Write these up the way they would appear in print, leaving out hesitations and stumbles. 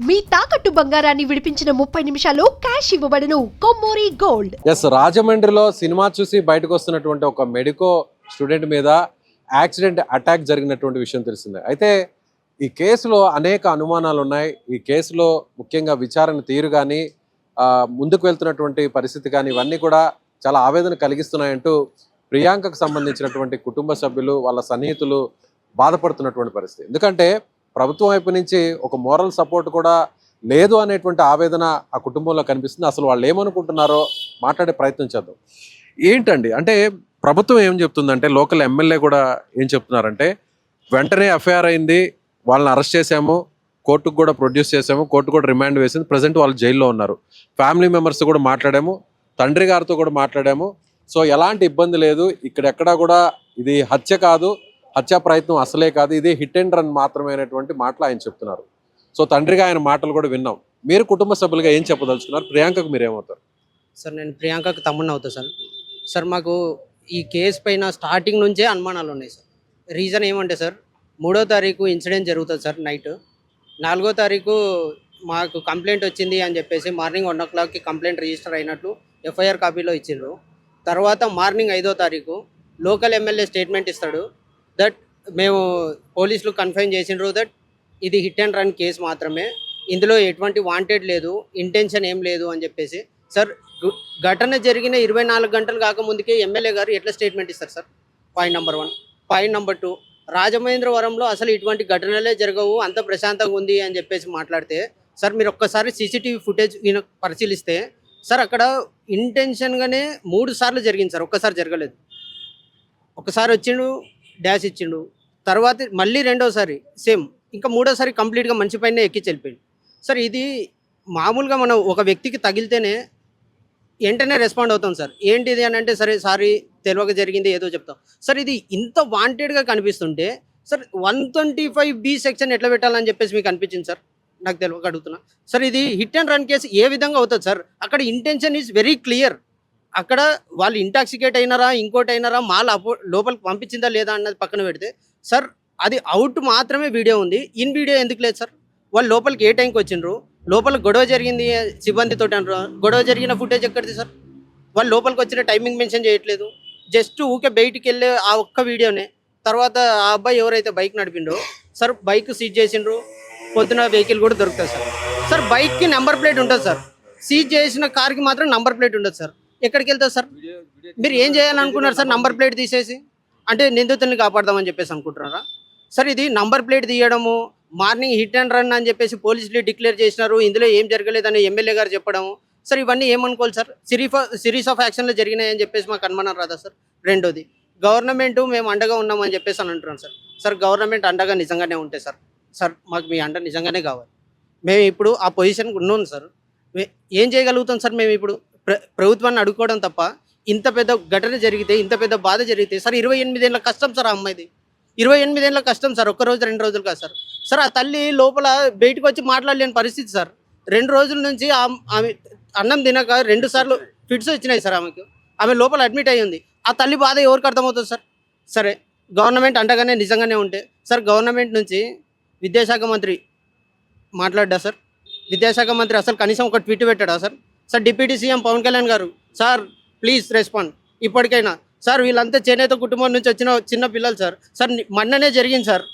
మీ తాకట్టు బంగారాన్ని విడిపించిన 30 నిమిషాల్లో క్యాష్ ఇవ్వబడును. కొమ్మూరి గోల్డ్. రాజమండ్రిలో సినిమా చూసి బయటకు వస్తున్నటువంటి ఒక మెడికో స్టూడెంట్ మీద యాక్సిడెంట్ అటాక్ జరిగినటువంటి విషయం తెలిసిందే. అయితే ఈ కేసులో అనేక అనుమానాలు ఉన్నాయి. ఈ కేసులో ముఖ్యంగా విచారణ తీరు కానీ ముందుకు వెళ్తున్నటువంటి పరిస్థితి కానీ ఇవన్నీ కూడా చాలా ఆవేదన కలిగిస్తున్నాయంటూ ప్రియాంకకు సంబంధించినటువంటి కుటుంబ సభ్యులు వాళ్ళ సన్నిహితులు బాధపడుతున్నటువంటి పరిస్థితి. ఎందుకంటే ప్రభుత్వం వైపు నుంచి ఒక మోరల్ సపోర్ట్ కూడా లేదు అనేటువంటి ఆవేదన ఆ కుటుంబంలో కనిపిస్తుంది. అసలు వాళ్ళు ఏమనుకుంటున్నారో మాట్లాడే ప్రయత్నం చేద్దాం. ఏంటండి అంటే ప్రభుత్వం ఏం చెప్తుందంటే, లోకల్ ఎమ్మెల్యే కూడా ఏం చెప్తున్నారంటే, వెంటనే ఎఫ్ఐఆర్ అయింది, వాళ్ళని అరెస్ట్ చేశాము, కోర్టుకు కూడా ప్రొడ్యూస్ చేసాము, కోర్టు కూడా రిమాండ్ వేసింది, ప్రజెంట్ వాళ్ళు జైల్లో ఉన్నారు, ఫ్యామిలీ మెంబర్స్ కూడా మాట్లాడాము, తండ్రి గారితో కూడా మాట్లాడాము, సో ఎలాంటి ఇబ్బంది లేదు, ఇక్కడెక్కడా కూడా ఇది హత్య కాదు, హత్యా ప్రయత్నం అసలే కాదు, ఇది హిట్ అండ్ రన్ మాత్రమే అనేటువంటి మాటలు ఆయన చెప్తున్నారు. సో తండ్రిగా ఆయన మాటలు కూడా విన్నాం. మీరు కుటుంబ సభ్యులుగా ఏం చెప్పదలుచుకున్నారు? ప్రియాంకకు మీరు ఏమవుతారు? సార్ నేను ప్రియాంకకు తమ్ముడిని అవుతా సార్. సార్ మాకు ఈ కేసు పైన స్టార్టింగ్ నుంచే అనుమానాలు ఉన్నాయి సార్. రీజన్ ఏమంటే సార్, 3వ తారీఖు ఇన్సిడెంట్ జరుగుతుంది సార్ నైట్. 4వ తారీఖు మాకు కంప్లైంట్ వచ్చింది అని చెప్పేసి మార్నింగ్ 1 o'clockకి కంప్లైంట్ రిజిస్టర్ అయినట్లు ఎఫ్ఐఆర్ కాపీలో ఇచ్చిండ్రు. తర్వాత మార్నింగ్ 5వ తారీఖు లోకల్ ఎమ్మెల్యే స్టేట్మెంట్ ఇస్తాడు దట్ మేము పోలీసులు కన్ఫైన్ చేసిండ్రు దట్ ఇది హిట్ అండ్ రన్ కేసు మాత్రమే, ఇందులో ఎటువంటి వాంటెడ్ లేదు, ఇంటెన్షన్ ఏం లేదు అని చెప్పేసి. సార్ ఘటన జరిగిన 24 గంటలు కాకముందుకే ఎమ్మెల్యే గారు ఎట్లా స్టేట్మెంట్ ఇస్తారు sir? Point number 1. Point number 2, రాజమహేంద్రవరంలో అసలు ఇటువంటి ఘటనలే జరగవు, అంత ప్రశాంతంగా ఉంది అని చెప్పేసి మాట్లాడితే, సార్ మీరు ఒక్కసారి సీసీటీవీ ఫుటేజ్ పరిశీలిస్తే సార్ అక్కడ ఇంటెన్షన్గానే 3 సార్లు జరిగింది సార్, ఒక్కసారి జరగలేదు. ఒకసారి వచ్చిండు, డ్యాష్ ఇచ్చిండు, తర్వాత మళ్ళీ 2వసారి సేమ్, ఇంకా 3వసారి కంప్లీట్గా మంచి పైన ఎక్కించి వెళ్ళిపోయింది సార్. ఇది మామూలుగా మనం ఒక వ్యక్తికి తగిలితేనే వెంటనే రెస్పాండ్ అవుతాం సార్. ఏంటిది అని అంటే, సరే సారీ తెలియక జరిగింది ఏదో చెప్తాం సార్. ఇది ఇంత వాంటెడ్గా కనిపిస్తుంటే సార్ 125B సెక్షన్ ఎట్లా పెట్టాలని చెప్పేసి మీకు అనిపించింది సార్? నాకు తెలియక అడుగుతున్నా సార్. ఇది హిట్ అండ్ రన్ కేసు ఏ విధంగా అవుతుంది సార్? అక్కడ ఇంటెన్షన్ ఈజ్ వెరీ క్లియర్. అక్కడ వాళ్ళు ఇంటాక్సికేట్ అయినారా, ఇంకోటి అయినారా, మాల్ లోపలికి పంపించిందా లేదా అన్నది పక్కన పెడితే సార్, అది అవుట్ మాత్రమే వీడియో ఉంది, ఇన్ వీడియో ఎందుకు లేదు సార్? వాళ్ళు లోపలికి ఏ టైంకి వచ్చిండ్రు, లోపల గొడవ జరిగింది సిబ్బందితో అంటారు, గొడవ జరిగిన ఫుటేజ్ ఎక్కడిది సార్? వాళ్ళు లోపలికి వచ్చిన టైమింగ్ మెన్షన్ చేయట్లేదు, జస్ట్ ఊకే బయటికి వెళ్ళే ఆ ఒక్క వీడియోనే. తర్వాత ఆ అబ్బాయి ఎవరైతే బైక్ నడిపిండో సార్, బైక్ సీజ్ చేసిండ్రు, పొద్దున వెహికల్ కూడా దొరుకుతుంది సార్. సార్ బైక్కి నెంబర్ ప్లేట్ ఉంటుంది సార్, సీజ్ చేసిన కార్కి మాత్రం నెంబర్ ప్లేట్ ఉండదు సార్. ఎక్కడికి వెళ్తారు సార్? మీరు ఏం చేయాలనుకున్నారు సార్? నంబర్ ప్లేట్ తీసేసి అంటే నిందితుల్ని కాపాడదామని చెప్పేసి అనుకుంటున్నారా సార్? ఇది నంబర్ ప్లేట్ తీయడము, మార్నింగ్ హిట్ అండ్ రన్ అని చెప్పేసి పోలీసులు డిక్లేర్ చేసినారు, ఇందులో ఏం జరగలేదని ఎమ్మెల్యే గారు చెప్పడము సార్, ఇవన్నీ ఏమనుకోవాలి సార్? సిరీస్ ఆఫ్ యాక్షన్లు జరిగినాయని చెప్పేసి మాకు అనుమానం రాదా సార్? 2వది, గవర్నమెంట్ మేము అండగా ఉన్నామని చెప్పేసి అని అంటున్నాం సార్. సార్ గవర్నమెంట్ అండగా నిజంగానే ఉంటే సార్, సార్ మాకు మీ అండ నిజంగానే కావాలి. మేము ఇప్పుడు ఆ పొజిషన్కి ఉన్నాం సార్. ఏం చేయగలుగుతాం సార్? మేము ఇప్పుడు ప్రభుత్వాన్ని అడుక్కోవడం తప్ప. ఇంత పెద్ద ఘటన జరిగితే, ఇంత పెద్ద బాధ జరిగితే సార్, 28 ఏళ్ళ కష్టం సార్ ఆ అమ్మాయిది, 28 ఏళ్ళ కష్టం సార్, ఒక్క రోజు 2 రోజులు కాదు సార్. సార్ ఆ తల్లి లోపల బయటకు వచ్చి మాట్లాడలేని పరిస్థితి సార్. 2 రోజుల నుంచి ఆమె అన్నం తినక 2 సార్లు ఫిట్స్ వచ్చినాయి సార్ ఆమెకు. ఆమె లోపల అడ్మిట్ అయ్యి ఉంది. ఆ తల్లి బాధ ఎవరికి అర్థమవుతుంది సార్? సరే గవర్నమెంట్ అండగానే నిజంగానే ఉంటే సార్, గవర్నమెంట్ నుంచి విద్యాశాఖ మంత్రి మాట్లాడ్డా సార్? విద్యాశాఖ మంత్రి అసలు కనీసం ఒక ట్వీట్ పెట్టాడా sir? Sir deputy CM Pawan Kalyan గారు, సార్ ప్లీజ్ రెస్పాండ్ ఇప్పటికైనా సార్. వీళ్ళంతా చేనేత కుటుంబం నుంచి వచ్చిన చిన్న పిల్లలు సార్. సార్ మొన్ననే జరిగింది సార్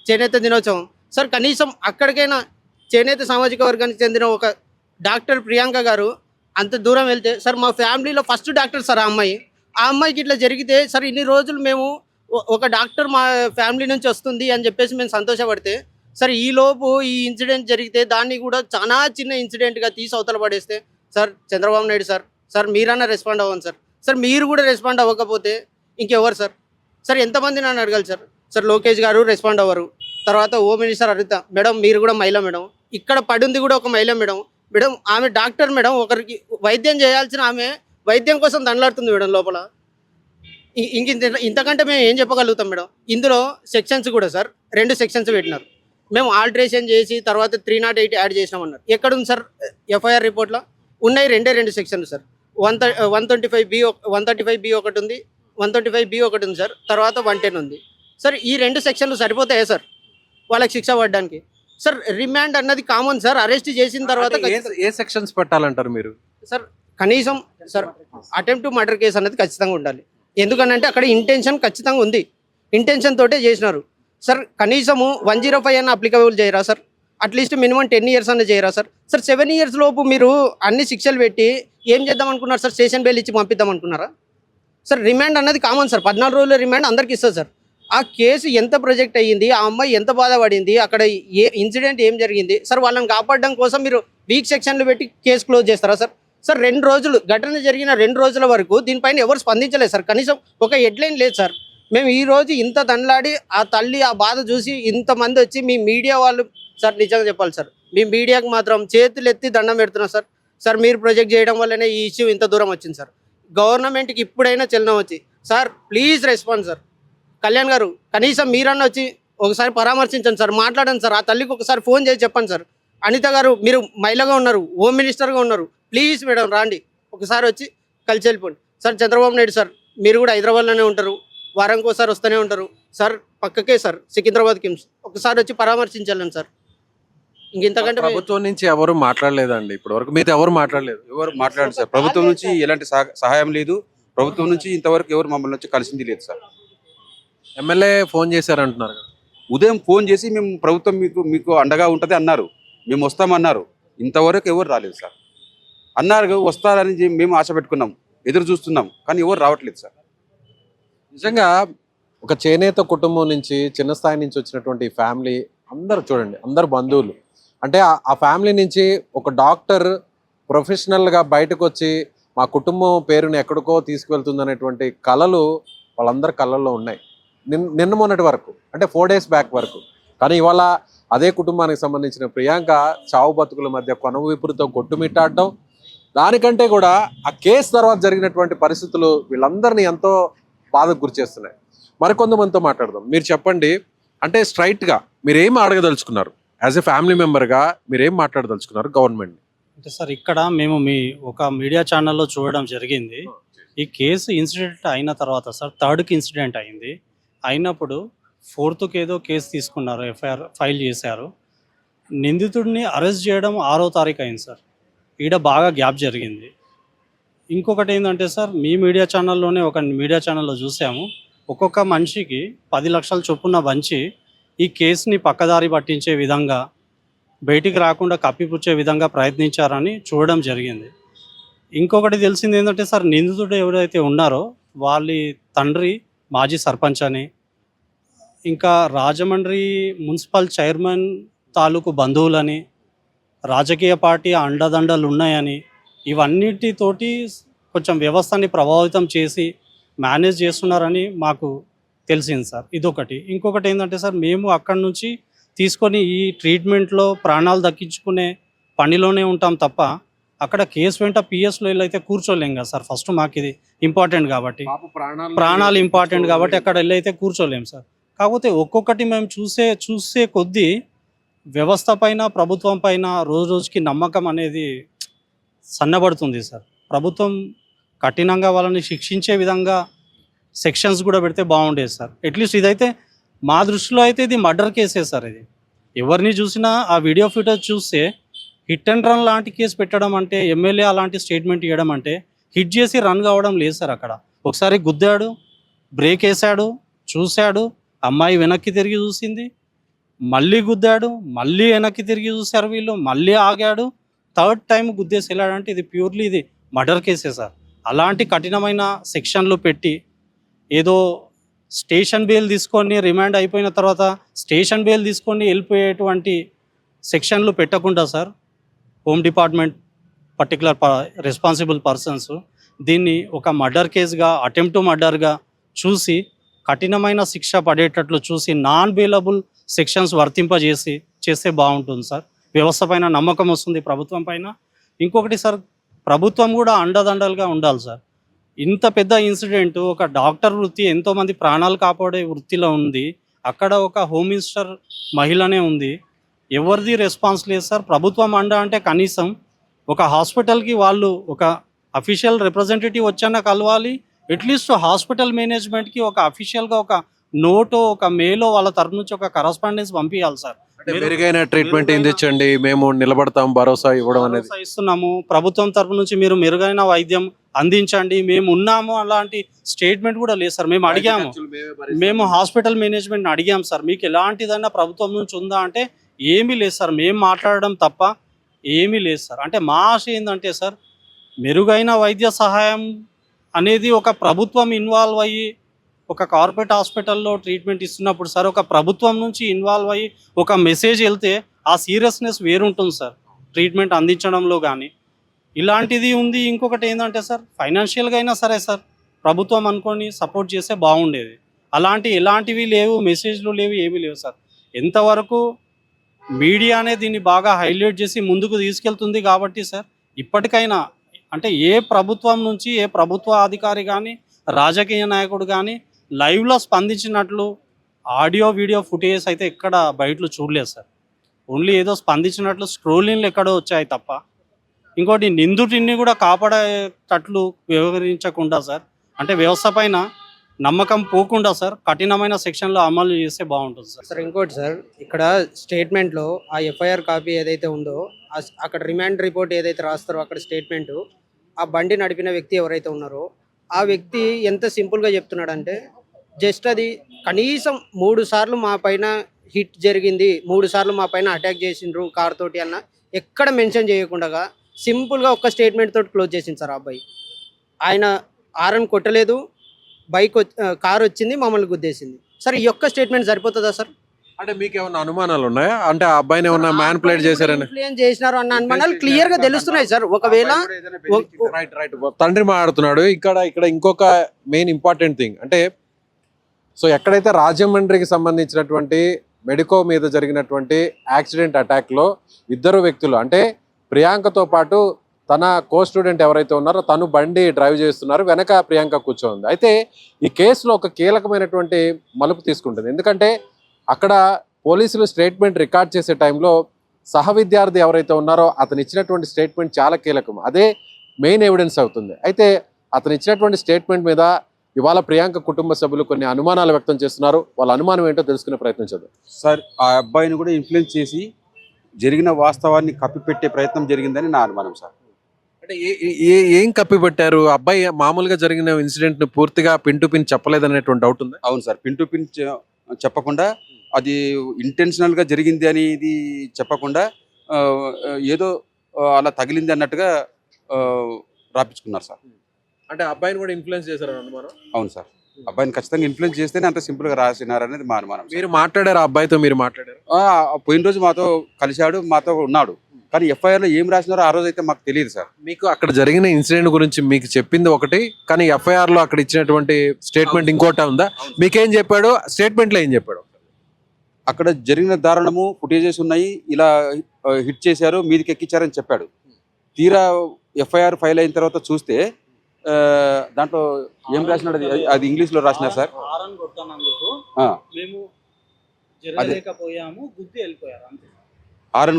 చేనేత దినోత్సవం సార్, కనీసం అక్కడికైనా చేనేత సామాజిక వర్గానికి చెందిన ఒక డాక్టర్ ప్రియాంక గారు అంత దూరం వెళ్తే సార్, మా ఫ్యామిలీలో ఫస్ట్ డాక్టర్ సార్ ఆ అమ్మాయి. ఆ అమ్మాయికి ఇట్లా జరిగితే సార్, ఇన్ని రోజులు మేము ఒక డాక్టర్ మా ఫ్యామిలీ నుంచి వస్తుంది అని చెప్పేసి మేము సంతోషపడితే సార్, ఈలోపు ఈ ఇన్సిడెంట్ జరిగితే దాన్ని కూడా చాలా చిన్న ఇన్సిడెంట్గా తీసి అవతల పడేస్తే sir, Chandrababu Naidu sir, sir మీరన్నా రెస్పాండ్ అవ్వండి సార్. సార్ మీరు కూడా రెస్పాండ్ అవ్వకపోతే ఇంకెవరు సార్? సార్ ఎంతమంది నన్ను అడగాలి సార్? సార్ లోకేష్ గారు రెస్పాండ్ అవ్వరు. తర్వాత హోమ్ మినిస్టర్ అడుగుతా, మేడం మీరు కూడా మహిళ మేడం, ఇక్కడ పడింది కూడా ఒక మహిళ మేడం, మేడం ఆమె డాక్టర్ మేడం, ఒకరికి వైద్యం చేయాల్సిన ఆమె వైద్యం కోసం దండలాడుతుంది మేడం లోపల. ఇంతకంటే మేము ఏం చెప్పగలుగుతాం మేడం? ఇందులో సెక్షన్స్ కూడా సార్ 2 సెక్షన్స్ పెట్టినారు. మేము ఆల్టరేషన్ చేసి తర్వాత 308 యాడ్ చేసినామన్నారు. ఎక్కడుంది సార్? ఎఫ్ఐఆర్ రిపోర్ట్లో ఉన్నాయి 2 సెక్షన్లు సార్. 135B ఒకటి ఉంది, 135B ఒకటి ఉంది సార్, తర్వాత 110 ఉంది సార్. ఈ 2 సెక్షన్లు సరిపోతాయా సార్ వాళ్ళకి శిక్ష పడడానికి? సార్ రిమాండ్ అన్నది కామన్ సార్. అరెస్ట్ చేసిన తర్వాత అంటే ఏ సెక్షన్స్ పెట్టాలంటారు మీరు? సార్ కనీసం sir attempt to murder case అనేది ఖచ్చితంగా ఉండాలి. ఎందుకనంటే అక్కడ ఇంటెన్షన్ ఖచ్చితంగా ఉంది, ఇంటెన్షన్ తోటే చేసినారు సార్. కనీసము 105 అన్న అప్లికబుల్ చేయరా సార్? అట్లీస్ట్ మినిమం 10 years అన్న చేయరా సార్? సార్ 7 years లోపు మీరు అన్ని శిక్షలు పెట్టి ఏం చేద్దాం అనుకున్నారు సార్? స్టేషన్ బెయిల్ ఇచ్చి పంపిద్దాం అనుకున్నారా సార్? రిమాండ్ అన్నది కామన్ సార్. 14 రోజుల రిమాండ్ అందరికి ఇస్తారు సార్. ఆ కేసు ఎంత ప్రొజెక్ట్ అయ్యింది, ఆ అమ్మాయి ఎంత బాధపడింది, అక్కడ ఏ ఇన్సిడెంట్ ఏం జరిగింది సార్, వాళ్ళని కాపాడడం కోసం మీరు వీక్ సెక్షన్లు పెట్టి కేసు క్లోజ్ చేస్తారా సార్? సార్ 2 రోజులు ఘటన జరిగిన 2 రోజుల వరకు దీనిపైన ఎవరు స్పందించలేదు సార్. కనీసం ఒక హెడ్లైన్ లేదు సార్. మేము ఈ రోజు ఇంత దండలాడి ఆ తల్లి ఆ బాధ చూసి ఇంతమంది వచ్చి మీ మీడియా వాళ్ళు సార్ నిజంగా చెప్పాలి సార్, మీ మీడియాకి మాత్రం చేతులు ఎత్తి దండం పెడుతున్నాం సార్. సార్ మీరు ప్రొజెక్ట్ చేయడం వల్లనే ఈ ఇష్యూ ఇంత దూరం వచ్చింది సార్. గవర్నమెంట్కి ఇప్పుడైనా చలనం వచ్చి sir please response sir. Kalyan గారు కనీసం మీరన్నా వచ్చి ఒకసారి పరామర్శించండి సార్, మాట్లాడండి సార్. ఆ తల్లికి ఒకసారి ఫోన్ చేసి చెప్పండి సార్. అనిత గారు మీరు మహిళగా ఉన్నారు, హోమ్ మినిస్టర్గా ఉన్నారు, ప్లీజ్ మేడం రాండి, ఒకసారి వచ్చి కలిసి వెళ్ళిపోండి సార్. చంద్రబాబు నాయుడు సార్ మీరు కూడా హైదరాబాద్లోనే ఉంటారు, వారానికి ఒకసారి వస్తూనే ఉంటారు సార్. పక్కకే సార్ సికింద్రాబాద్ కిమ్స్, ఒకసారి వచ్చి పరామర్శించాలని సార్. ఇంతకంటే ప్రభుత్వం నుంచి ఎవరు మాట్లాడలేదండి ఇప్పటి వరకు? మీతో ఎవరు మాట్లాడలేదు? ఎవరు మాట్లాడారు సార్? ప్రభుత్వం నుంచి ఎలాంటి సహాయం లేదు. ప్రభుత్వం నుంచి ఇంతవరకు ఎవరు మమ్మల్ని వచ్చి కలిసింది లేదు సార్. ఎమ్మెల్యే ఫోన్ చేశారంటున్నారు కదా. ఉదయం ఫోన్ చేసి మేము ప్రభుత్వం మీకు అండగా ఉంటుంది అన్నారు, మేము వస్తామన్నారు. ఇంతవరకు ఎవరు రాలేదు సార్. అన్నారు వస్తారని మేము ఆశ పెట్టుకున్నాం, ఎదురు చూస్తున్నాం, కానీ ఎవరు రావట్లేదు సార్. నిజంగా ఒక చేనేత కుటుంబం నుంచి చిన్న స్థాయి నుంచి వచ్చినటువంటి ఫ్యామిలీ అందరు చూడండి, అందరు బంధువులు. అంటే ఆ ఫ్యామిలీ నుంచి ఒక డాక్టర్ ప్రొఫెషనల్గా బయటకు వచ్చి మా కుటుంబం పేరుని ఎక్కడికో తీసుకువెళ్తుంది అనేటువంటి కళలు వాళ్ళందరి కళ్ళల్లో ఉన్నాయి నిన్న మొన్నటి వరకు, అంటే 4 days బ్యాక్ వరకు. కానీ ఇవాళ అదే కుటుంబానికి సంబంధించిన ప్రియాంక చావు బతుకుల మధ్య కొనవు విపురుతో కొట్టుమిట్టాడడం, దానికంటే కూడా ఆ కేసు తర్వాత జరిగినటువంటి పరిస్థితులు వీళ్ళందరినీ ఎంతో బాధకు గురిచేస్తున్నాయి. మరికొంతమందితో మాట్లాడదాం. మీరు చెప్పండి, అంటే స్ట్రైట్గా మీరేం అడగదలుచుకున్నారు? యాజ్ ఎ ఫ్యామిలీ మెంబర్గా మీరేం మాట్లాడదలుచుకున్నారు గవర్నమెంట్? అంటే సార్ ఇక్కడ మేము ఒక మీడియా ఛానల్లో చూడడం జరిగింది. ఈ కేసు ఇన్సిడెంట్ అయిన తర్వాత సార్ 3rd ఇన్సిడెంట్ అయింది. అయినప్పుడు 4th ఏదో కేసు తీసుకున్నారు, ఎఫ్ఐఆర్ ఫైల్ చేశారు. నిందితుడిని అరెస్ట్ చేయడం 6వ తారీఖు అయింది సార్. ఈడ బాగా గ్యాప్ జరిగింది. ఇంకొకటి ఏంటంటే సార్, మీ మీడియా ఛానల్లోనే ఒక మీడియా ఛానల్లో చూసాము, ఒక్కొక్క మనిషికి 10 లక్షల చొప్పున వంచి ఈ కేసుని పక్కదారి పట్టించే విధంగా, బయటికి రాకుండా కప్పిపుచ్చే విధంగా ప్రయత్నించారని చూడడం జరిగింది. ఇంకొకటి తెలిసింది ఏంటంటే సార్, నిందితుడు ఎవరైతే ఉన్నారో వాళ్ళ తండ్రి మాజీ సర్పంచ్ అని, ఇంకా రాజమండ్రి మున్సిపల్ చైర్మన్ తాలూకు బంధువులని, రాజకీయ పార్టీ అండదండలు ఉన్నాయని, ఇవన్నిటితోటి కొంచెం వ్యవస్థని ప్రభావితం చేసి మేనేజ్ చేస్తున్నారని మాకు తెలిసింది సార్. ఇదొకటి. ఇంకొకటి ఏంటంటే సార్, మేము అక్కడి నుంచి తీసుకొని ఈ ట్రీట్మెంట్లో ప్రాణాలు దక్కించుకునే పనిలోనే ఉంటాం తప్ప అక్కడ కేసు వెంట పిఎస్లో వెళ్ళైతే కూర్చోలేం కదా సార్. ఫస్ట్ మాకు ఇది ఇంపార్టెంట్ కాబట్టి, ప్రాణాలు ఇంపార్టెంట్ కాబట్టి అక్కడ వెళ్ళైతే కూర్చోలేం సార్. కాకపోతే ఒక్కొక్కటి మేము చూసే కొద్దీ వ్యవస్థ పైన, ప్రభుత్వం పైన రోజు రోజుకి నమ్మకం అనేది సన్నబడుతుంది సార్. ప్రభుత్వం కఠినంగా వాళ్ళని శిక్షించే విధంగా సెక్షన్స్ కూడా పెడితే బాగుండేది సార్. అట్లీస్ట్ ఇదైతే మా దృష్టిలో అయితే ఇది మర్డర్ కేసే సార్. ఇది ఎవరిని చూసినా ఆ వీడియో ఫుటేజ్ చూస్తే హిట్ అండ్ రన్ లాంటి కేసు పెట్టడం అంటే, ఎమ్మెల్యే అలాంటి స్టేట్మెంట్ ఇవ్వడం అంటే హిట్ చేసి రన్ కావడం లేదు సార్. అక్కడ ఒకసారి గుద్దాడు, బ్రేక్ వేసాడు, చూశాడు, అమ్మాయి వెనక్కి తిరిగి చూసింది, మళ్ళీ గుద్దాడు, మళ్ళీ వెనక్కి తిరిగి చూశారు వీళ్ళు, మళ్ళీ ఆగాడు, 3rd టైం గుద్దేసి వెళ్ళాడంటే ఇది ప్యూర్లీ ఇది మర్డర్ కేసే సార్. అలాంటి కఠినమైన సెక్షన్లు పెట్టి ఏదో స్టేషన్ బెయిల్ తీసుకొని రిమాండ్ అయిపోయిన తర్వాత స్టేషన్ బెయిల్ తీసుకొని వెళ్ళిపోయేటువంటి సెక్షన్లు పెట్టకుండా sir, home department particular responsible persons దీన్ని ఒక మర్డర్ కేసుగా, అటెంప్ట్ టు మర్డర్గా చూసి కఠినమైన శిక్ష పడేటట్లు చూసి నాన్ బెయిలబుల్ సెక్షన్స్ చేస్తే బాగుంటుంది సార్. వ్యవస్థ పైన నమ్మకం వస్తుంది, ప్రభుత్వం పైన. ఇంకొకటి సార్, ప్రభుత్వం కూడా అండదండలుగా ఉండాలి సార్. ఇంత పెద్ద ఇన్సిడెంట్, ఒక డాక్టర్ వృత్తి ఎంతోమంది ప్రాణాలు కాపాడే వృత్తిలో ఉంది, అక్కడ ఒక హోమ్ మినిస్టర్ మహిళనే ఉంది, ఎవరిది రెస్పాన్స్ లేదు సార్. ప్రభుత్వం అండ అంటే కనీసం ఒక హాస్పిటల్కి వాళ్ళు ఒక అఫీషియల్ రిప్రజెంటేటివ్ వచ్చాక కలవాలి. అట్లీస్ట్ హాస్పిటల్ మేనేజ్మెంట్కి ఒక అఫీషియల్గా ఒక నోటో, ఒక మెయిలో వాళ్ళ తరపు నుంచి ఒక కరస్పాండెన్స్ పంపించాలి సార్. మెరుగైన ట్రీట్మెంట్ అందించండి, మేము నిలబడతాం, భరోసా ఇవ్వడం అనేది. భరోసా ఇస్తున్నాము ప్రభుత్వం తరపు నుంచి, మీరు మెరుగైన వైద్యం అందించండి, మేము ఉన్నాము అలాంటి స్టేట్మెంట్ కూడా లేదు సార్. మేము అడిగాము, మేము హాస్పిటల్ మేనేజ్మెంట్ని అడిగాం సార్, మీకు ఎలాంటిదైనా ప్రభుత్వం నుంచి ఉందా అంటే ఏమీ లేదు సార్, మేము మాట్లాడడం తప్ప ఏమీ లేదు సార్. అంటే మా ఆశ ఏంటంటే సార్, మెరుగైన వైద్య సహాయం అనేది ఒక ప్రభుత్వం ఇన్వాల్వ్ అయ్యి ఒక కార్పొరేట్ హాస్పిటల్లో ట్రీట్మెంట్ ఇస్తున్నప్పుడు సార్, ఒక ప్రభుత్వం నుంచి ఇన్వాల్వ్ అయ్యి ఒక మెసేజ్ వెళ్తే ఆ సీరియస్నెస్ వేరుంటుంది సార్ ట్రీట్మెంట్ అందించడంలో. కానీ ఇలాంటిది ఉంది. ఇంకొకటి ఏంటంటే సార్, ఫైనాన్షియల్గా అయినా సరే సార్ ప్రభుత్వం అనుకొని సపోర్ట్ చేస్తే బాగుండేది. ఎలాంటివి లేవు, మెసేజ్లు లేవు, ఏమీ లేవు సార్. ఎంతవరకు మీడియానే దీన్ని బాగా హైలైట్ చేసి ముందుకు తీసుకెళ్తుంది కాబట్టి సార్, ఇప్పటికైనా అంటే ఏ ప్రభుత్వం నుంచి ఏ ప్రభుత్వ అధికారి కానీ రాజకీయ నాయకుడు కానీ లైవ్లో స్పందించినట్లు ఆడియో వీడియో ఫుటేజ్ అయితే ఎక్కడ బయటలో చూడలేదు సార్. ఓన్లీ ఏదో స్పందించినట్లు స్క్రోలింగ్లు ఎక్కడో వచ్చాయి తప్ప. ఇంకోటి నిందితుడిని కూడా కాపాడేటట్లు వ్యవహరించకుండా సార్, అంటే వ్యవస్థ పైన నమ్మకం పోకుండా సార్ కఠినమైన సెక్షన్లో అమలు చేస్తే బాగుంటుంది సార్. సార్ ఇంకోటి సార్, ఇక్కడ స్టేట్మెంట్లో ఆ ఎఫ్ఐఆర్ కాపీ ఏదైతే ఉందో అక్కడ రిమాండ్ రిపోర్ట్ ఏదైతే రాస్తారో అక్కడ స్టేట్మెంటు, ఆ బండి నడిపిన వ్యక్తి ఎవరైతే ఉన్నారో ఆ వ్యక్తి ఎంత సింపుల్గా చెప్తున్నాడంటే, జస్ట్ అది కనీసం 3 సార్లు మా పైన హిట్ జరిగింది, 3 సార్లు మా పైన అటాక్ చేసిండ్రు కార్ తోటి అన్న ఎక్కడ మెన్షన్ చేయకుండా సింపుల్గా ఒక్క స్టేట్మెంట్ తోటి క్లోజ్ చేసింది సార్. ఆ అబ్బాయి ఆయన ఆరన్ కొట్టలేదు, కార్ వచ్చింది మమ్మల్ని గుద్దేసింది సార్. ఈ ఒక్క స్టేట్మెంట్ సరిపోతుందా సార్? అంటే మీకు ఏమైనా అనుమానాలు ఉన్నాయా? అంటే ఆ అబ్బాయిని ఏమన్నా మ్యానిపులేట్ చేశారని, ఇన్ఫ్లుయెన్స్ చేసినారు అన్న అనుమానాలు క్లియర్ గా తెలుస్తున్నాయి సార్. ఒకవేళ రైట్ తండ్రి మాట్లాడుతున్నాడు. ఇక్కడ ఇంకొక మెయిన్ ఇంపార్టెంట్ థింగ్ అంటే, సో ఎక్కడైతే రాజమండ్రికి సంబంధించినటువంటి మెడికో మీద జరిగినటువంటి యాక్సిడెంట్ అటాక్లో 2 వ్యక్తులు అంటే ప్రియాంకతో పాటు తన కో స్టూడెంట్ ఎవరైతే ఉన్నారో తను బండి డ్రైవ్ చేస్తున్నారు, వెనక ప్రియాంక కూర్చోంది. అయితే ఈ కేసులో ఒక కీలకమైనటువంటి మలుపు తీసుకుంటుంది. ఎందుకంటే అక్కడ పోలీసులు స్టేట్మెంట్ రికార్డ్ చేసే టైంలో సహ విద్యార్థి ఎవరైతే ఉన్నారో అతను ఇచ్చినటువంటి స్టేట్మెంట్ చాలా కీలకం, అదే మెయిన్ ఎవిడెన్స్ అవుతుంది. అయితే అతను ఇచ్చినటువంటి స్టేట్మెంట్ మీద ఇవాళ ప్రియాంక కుటుంబ సభ్యులు కొన్ని అనుమానాలు వ్యక్తం చేస్తున్నారు. వాళ్ళ అనుమానం ఏంటో తెలుసుకునే ప్రయత్నం చేద్దాం. సార్ ఆ అబ్బాయిని కూడా ఇన్ఫ్లుయెన్స్ చేసి జరిగిన వాస్తవాన్ని కప్పిపెట్టే ప్రయత్నం జరిగిందని నా అనుమానం సార్. అంటే ఏం కప్పిపెట్టారు? అబ్బాయి మామూలుగా జరిగిన ఇన్సిడెంట్ ని పూర్తిగా పిన్ టు పిన్ చెప్పలేదనేటువంటి డౌట్ ఉంది. అవును సార్, పిన్ టు పిన్ చెప్పకుండా అది ఇంటెన్షనల్గా జరిగింది అనేది చెప్పకుండా ఏదో అలా తగిలింది అన్నట్టుగా రాపించుకున్నారు సార్. అంటే అబ్బాయిని కూడా ఇన్ఫ్లుయెన్స్ చేశారని అనుమానం? అవును సార్, అబ్బాయిని ఖచ్చితంగా ఇన్ఫ్లుయెన్స్ చేస్తేనే అంత సింపుల్గా రాసినారు అనేది మా అనుమానం. మీరు మాట్లాడారు ఆ అబ్బాయితో? మీరు మాట్లాడారు? పోయిన రోజు మాతో కలిశాడు, మాతో ఉన్నాడు, కానీ ఎఫ్ఐఆర్లో ఏం రాసినారో ఆ రోజు అయితే మాకు తెలియదు సార్. మీకు అక్కడ జరిగిన ఇన్సిడెంట్ గురించి మీకు చెప్పింది ఒకటి, కానీ ఎఫ్ఐఆర్లో అక్కడ ఇచ్చినటువంటి స్టేట్మెంట్ ఇంకోటి ఉందా? మీకేం చెప్పాడు? స్టేట్మెంట్లో ఏం చెప్పాడు? అక్కడ జరిగిన దారుణము ఫుటేజెస్ ఉన్నాయి, ఇలా హిట్ చేశారు, మీదికి ఎక్కించారని చెప్పాడు. తీరా ఎఫ్ఐఆర్ ఫైల్ అయిన తర్వాత చూస్తే దాంట్లో ఏం రాసినాడు, అది ఇంగ్లీష్లో రాసినారు సార్. హారన్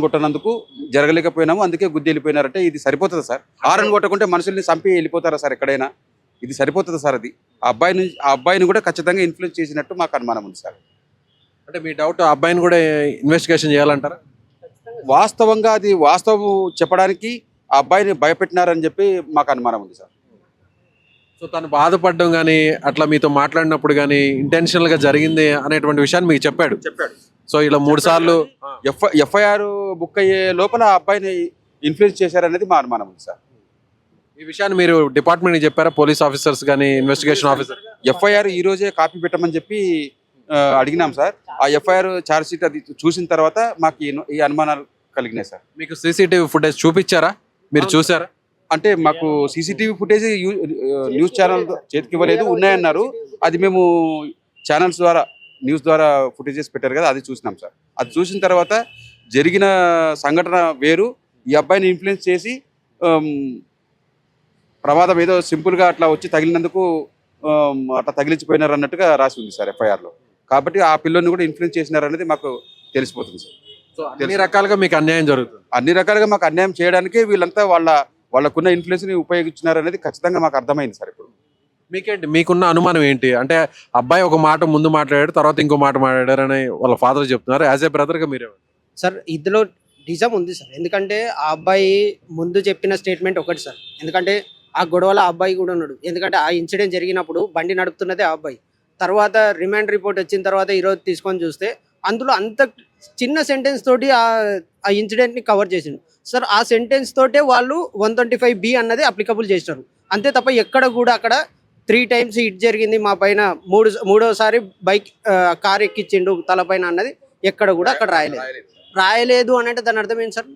కొట్టనందుకు జరగలేకపోయినాము, అందుకే గుద్ది వెళ్ళిపోయినారంటే ఇది సరిపోతుందా సార్? హారన్ కొట్టకుంటే మనుషుల్ని చంపి వెళ్ళిపోతారా సార్ ఎక్కడైనా? ఇది సరిపోతుందా సార్? అది ఆ అబ్బాయిని కూడా ఖచ్చితంగా ఇన్ఫ్లుయెన్స్ చేసినట్టు మాకు అనుమానం ఉంది సార్. అంటే మీ డౌట్ ఆ అబ్బాయిని కూడా ఇన్వెస్టిగేషన్ చేయాలంటారా? వాస్తవంగా అది వాస్తవం చెప్పడానికి ఆ అబ్బాయిని భయపెట్టినారని చెప్పి మాకు అనుమానం ఉంది సార్. సో తను బాధపడడం కానీ అట్లా మీతో మాట్లాడినప్పుడు కానీ ఇంటెన్షనల్ గా జరిగింది అనేటువంటి విషయాన్ని మీకు చెప్పాడు. సో ఇలా 3 సార్లు ఎఫ్ఐఆర్ బుక్ అయ్యే లోపల ఆ అబ్బాయిని ఇన్ఫ్లుయెన్స్ చేశారనేది మా అనుమానం ఉంది సార్. ఈ విషయాన్ని మీరు డిపార్ట్మెంట్కి చెప్పారా? పోలీస్ ఆఫీసర్స్ కానీ ఇన్వెస్టిగేషన్ ఆఫీసర్? ఎఫ్ఐఆర్ ఈ రోజే కాపీ పెట్టమని చెప్పి అడిగినాం సార్. ఆ ఎఫ్ఐఆర్ ఛార్జ్ షీట్ అది చూసిన తర్వాత మాకు ఈ అనుమానాలు కలిగినాయి సార్. మీకు సీసీటీవీ ఫుటేజ్ చూపించారా? మీరు చూసారా? అంటే మాకు సీసీటీవీ ఫుటేజ్ న్యూస్ ఛానల్ చేతికి ఇవ్వలేదు, ఉన్నాయన్నారు. అది మేము ఛానల్స్ ద్వారా న్యూస్ ద్వారా ఫుటేజెస్ పెట్టారు కదా, అది చూసినాం సార్. అది చూసిన తర్వాత జరిగిన సంఘటన వేరు, ఈ అబ్బాయిని ఇన్ఫ్లుయెన్స్ చేసి ప్రమాదం ఏదో సింపుల్గా అట్లా వచ్చి తగిలినందుకు అట్లా తగిలించిపోయినారు అన్నట్టుగా రాసి ఉంది సార్ ఎఫ్ఐఆర్లో. కాబట్టి ఆ పిల్లల్ని కూడా ఇన్ఫ్లుయెన్స్ చేసినారు అనేది మాకు తెలిసిపోతుంది సార్. సో అన్ని రకాలుగా మీకు అన్యాయం జరుగుతుంది? అన్ని రకాలుగా మాకు అన్యాయం చేయడానికి వీళ్ళంతా వాళ్ళకున్న ఇన్ఫ్లుయెన్స్ని ఉపయోగించినారు అనేది ఖచ్చితంగా మాకు అర్థమైంది సార్ ఇప్పుడు. మీకేంటి, మీకున్న అనుమానం ఏంటి? అంటే అబ్బాయి ఒక మాట ముందు మాట్లాడాడు, తర్వాత ఇంకో మాట మాట్లాడారని వాళ్ళ ఫాదర్ చెప్తున్నారు. యాజ్ ఏ బ్రదర్గా మీరే సార్ ఇందులో నిజం ఉంది సార్. ఎందుకంటే ఆ అబ్బాయి ముందు చెప్పిన స్టేట్మెంట్ ఒకటి సార్. ఎందుకంటే ఆ గొడవలో ఆ అబ్బాయి కూడా ఉన్నాడు. ఎందుకంటే ఆ ఇన్సిడెంట్ జరిగినప్పుడు బండి నడుపుతున్నదే ఆ అబ్బాయి. తర్వాత రిమాండ్ రిపోర్ట్ వచ్చిన తర్వాత ఈరోజు తీసుకొని చూస్తే అందులో అంత చిన్న సెంటెన్స్ తోటి ఆ ఇన్సిడెంట్ని కవర్ చేసిండు సార్. ఆ సెంటెన్స్ తోటే వాళ్ళు 125B అన్నది అప్లికబుల్ చేసినారు. అంతే తప్ప ఎక్కడ కూడా అక్కడ 3 times హిట్ జరిగింది మా పైన, మూడోసారి బైక్ కార్ ఎక్కించిండు తలపైన అన్నది ఎక్కడ కూడా అక్కడ రాయలేదు అని అంటే దాని అర్థం ఏంటి సార్?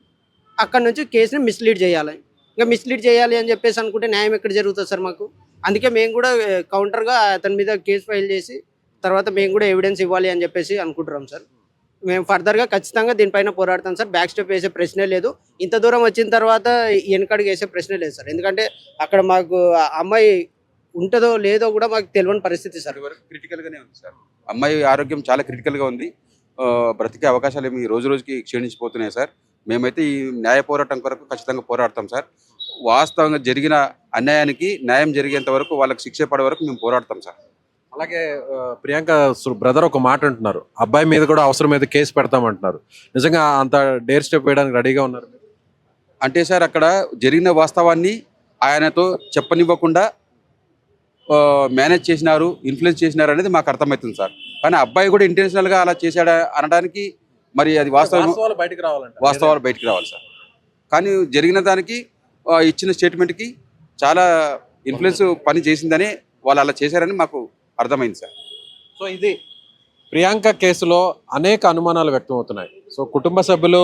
అక్కడ నుంచి కేసుని మిస్లీడ్ చేయాలి. ఇంకా మిస్లీడ్ చేయాలి అని చెప్పేసి అనుకుంటే న్యాయం ఎక్కడ జరుగుతుంది సార్ మాకు? అందుకే మేము కూడా కౌంటర్గా అతని మీద కేసు ఫైల్ చేసి తర్వాత మేము కూడా ఎవిడెన్స్ ఇవ్వాలి అని చెప్పేసి అనుకుంటున్నాం సార్. మేము ఫర్దర్గా ఖచ్చితంగా దీనిపైన పోరాడతాం సార్. బ్యాక్ స్టెప్ వేసే ప్రశ్నే లేదు. ఇంత దూరం వచ్చిన తర్వాత వెనకడుగు వేసే ప్రశ్నే లేదు సార్. ఎందుకంటే అక్కడ మాకు అమ్మాయి ఉంటుందో లేదో కూడా మాకు తెలియని పరిస్థితి సార్. క్రిటికల్గానే ఉంది సార్. అమ్మాయి ఆరోగ్యం చాలా క్రిటికల్గా ఉంది. బ్రతికే అవకాశాలు ఏమి రోజు రోజుకి క్షీణించిపోతున్నాయి సార్. మేమైతే ఈ న్యాయ పోరాటం కొరకు ఖచ్చితంగా పోరాడతాం సార్. వాస్తవంగా జరిగిన అన్యాయానికి న్యాయం జరిగేంత వరకు, వాళ్ళకి శిక్ష పడే వరకు మేము పోరాడతాం సార్. అలాగే ప్రియాంక బ్రదర్ ఒక మాట అంటున్నారు, అబ్బాయి మీద కూడా అవసరమైతే కేసు పెడతామంటున్నారు. నిజంగా అంత డేర్ స్టెప్ వేయడానికి రెడీగా ఉన్నారు? అంటే సార్ అక్కడ జరిగిన వాస్తవాన్ని ఆయనతో చెప్పనివ్వకుండా మేనేజ్ చేసినారు, ఇన్ఫ్లుయెన్స్ చేసినారు అనేది మాకు అర్థమవుతుంది సార్. కానీ అబ్బాయి కూడా ఇంటెన్షనల్గా అలా చేశాడా అనడానికి మరి అది వాస్తవాలు బయటకు రావాలంట, వాస్తవాలు బయటికి రావాలి సార్. కానీ జరిగిన దానికి ఇచ్చిన స్టేట్మెంట్కి చాలా ఇన్ఫ్లుయెన్స్ పని చేసిందని, వాళ్ళు అలా చేశారని మాకు అర్థమైంది సార్. సో ఇది ప్రియాంక కేసులో అనేక అనుమానాలు వ్యక్తం అవుతున్నాయి. సో కుటుంబ సభ్యులు,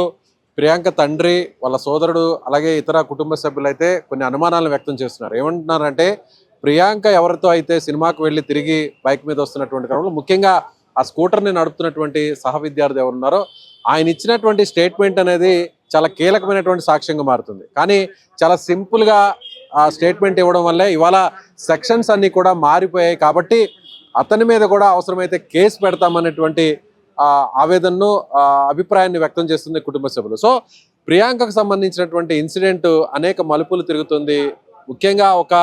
ప్రియాంక తండ్రి, వాళ్ళ సోదరుడు, అలాగే ఇతర కుటుంబ సభ్యులు అయితే కొన్ని అనుమానాలను వ్యక్తం చేస్తున్నారు. ఏమంటున్నారంటే ప్రియాంక ఎవరితో అయితే సినిమాకు వెళ్ళి తిరిగి బైక్ మీద వస్తున్నటువంటి క్రమంలో, ముఖ్యంగా ఆ స్కూటర్ని నడుపుతున్నటువంటి సహ విద్యార్థి ఎవరున్నారో ఆయన ఇచ్చినటువంటి స్టేట్మెంట్ అనేది చాలా కీలకమైనటువంటి సాక్ష్యంగా మారుతుంది. కానీ చాలా సింపుల్గా ఆ స్టేట్మెంట్ ఇవ్వడం వల్లే ఇవాళ సెక్షన్స్ అన్నీ కూడా మారిపోయాయి. కాబట్టి అతని మీద కూడా అవసరమైతే కేసు పెడతామనేటువంటి ఆవేదనను, అభిప్రాయాన్ని వ్యక్తం చేస్తుంది కుటుంబ సభ్యులు. సో ప్రియాంకకు సంబంధించినటువంటి ఇన్సిడెంట్ అనేక మలుపులు తిరుగుతుంది. ముఖ్యంగా ఒక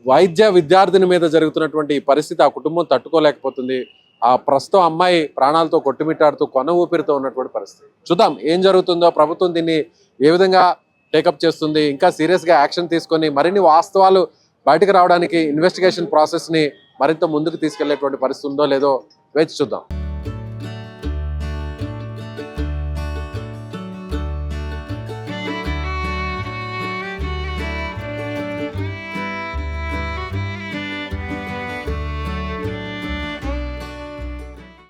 వైద్య విద్యార్థిని మీద జరుగుతున్నటువంటి ఈ పరిస్థితి ఆ కుటుంబం తట్టుకోలేకపోతుంది. ఆ ప్రస్తుతం అమ్మాయి ప్రాణాలతో కొట్టుమిట్టాడుతూ కొన ఊపిరితో ఉన్నటువంటి పరిస్థితి. చూద్దాం ఏం జరుగుతుందో, ప్రభుత్వం దీన్ని ఏ విధంగా టేకప్ చేస్తుంది, ఇంకా సీరియస్గా యాక్షన్ తీసుకొని మరిన్ని వాస్తవాలు బయటకు రావడానికి ఇన్వెస్టిగేషన్ ప్రాసెస్ని మరింత ముందుకు తీసుకెళ్లేటువంటి పరిస్థితి ఉందో లేదో వేచి చూద్దాం.